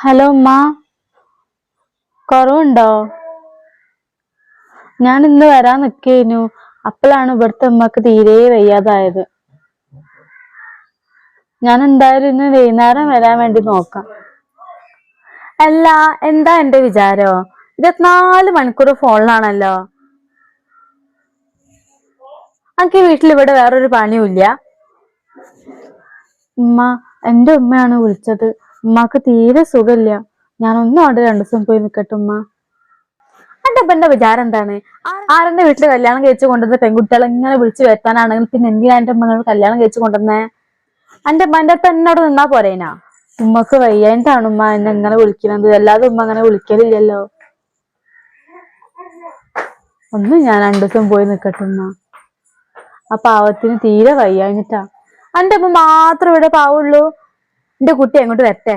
Hello ഉമ്മ, കുറവുണ്ടോ? ഞാൻ ഇന്ന് വരാൻ നിക്കേനു. അപ്പോഴാണ് ഇവിടുത്തെ ഉമ്മക്ക് തീരെ വയ്യാതായത്. ഞാൻ എന്തായാലും ഇന്ന് വൈകുന്നേരം വരാൻ വേണ്ടി നോക്കാം. അല്ല, എന്താ എന്റെ വിചാരോ? 24 മണിക്കൂർ ഫോണിലാണല്ലോ. എനിക്ക് വീട്ടിൽ ഇവിടെ വേറൊരു പണിയുമില്ല. ഉമ്മ, എന്റെ ഉമ്മയാണ് വിളിച്ചത്. ഉമ്മക്ക് തീരെ സുഖമില്ല. ഞാനൊന്നും അവിടെ 2 ദിവസം പോയി നിക്കട്ടെ ഉമ്മ. എന്റെ അപ്പന്റെ വിചാരം എന്താണ്? ആരെന്റെ വീട്ടില് കല്യാണം കഴിച്ചു കൊണ്ടുവന്ന പെൺകുട്ടികളെ ഇങ്ങനെ വിളിച്ചു വരുത്താനാണെങ്കിൽ പിന്നെ എന്തിനാ എന്റെ ഉമ്മ കല്യാണം കഴിച്ചു കൊണ്ടുവന്നേ? എന്റെ ഉമ്മന്റെ അടുത്ത് എന്നോട് നിന്നാ പോരേനാ? ഉമ്മക്ക് വയ്യായിട്ടാണ് ഉമ്മ എന്നെ ഇങ്ങനെ വിളിക്കുന്നത്. അല്ലാതെ ഉമ്മ അങ്ങനെ വിളിക്കലില്ലല്ലോ. ഒന്ന് ഞാൻ 2 ദിവസം പോയി നിക്കട്ടെ ഉമ്മ. ആ പാവത്തിന് തീരെ വയ്യാഞ്ഞിട്ടാ. എന്റെ ഉമ്മ മാത്രം ഇവിടെ പാവുള്ളൂ. എന്റെ കുട്ടി അങ്ങോട്ട് വരട്ടെ.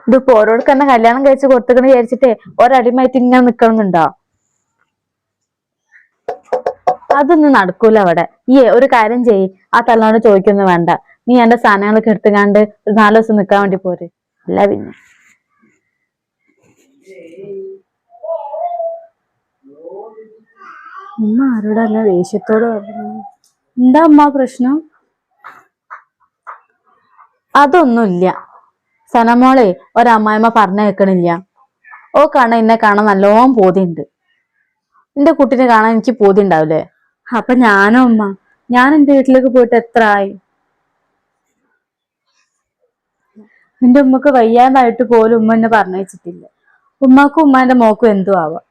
ഇതിപ്പോ ഓരോർക്ക് തന്നെ കല്യാണം കഴിച്ച് കൊടുത്തിക്കണ വിചാരിച്ചിട്ടേ ഒരടിമായിട്ട് ഇങ്ങനെ നിക്കണമെന്നുണ്ടോ? അതൊന്നും നടക്കൂല അവിടെ. ഈ ഒരു കാര്യം ചെയ്യ്, ആ തള്ളനോട് ചോദിക്കൊന്നും വേണ്ട. നീ എന്റെ സാധനങ്ങളൊക്കെ എടുത്തുകാണ്ട് ഒരു 4 ദിവസം നിക്കാൻ വേണ്ടി പോരെ. അല്ല പിന്നെ ഉമ്മ ആരോട് തന്നെ ദേഷ്യത്തോട് പറഞ്ഞു. എന്താ ഉമ്മ പ്രശ്നം? അതൊന്നുമില്ല. സനമോളെ ഒരമ്മായിമ്മ പറഞ്ഞു കേൾക്കണില്ല. ഓ കാണാൻ എന്നെ കാണാൻ നല്ലോണം പൂതിയുണ്ട്. എന്റെ കുട്ടീനെ കാണാൻ എനിക്ക് പൂതി ഉണ്ടാവില്ലേ? അപ്പൊ ഞാനോ ഉമ്മ, ഞാൻ എന്റെ വീട്ടിലേക്ക് പോയിട്ട് എത്ര ആയി? എന്റെ ഉമ്മക്ക് വയ്യാതായിട്ട് പോലും ഉമ്മ എന്നെ പറഞ്ഞയച്ചിട്ടില്ല. ഉമ്മാക്കും ഉമ്മാന്റെ മോക്കും എന്തോ ആവാം.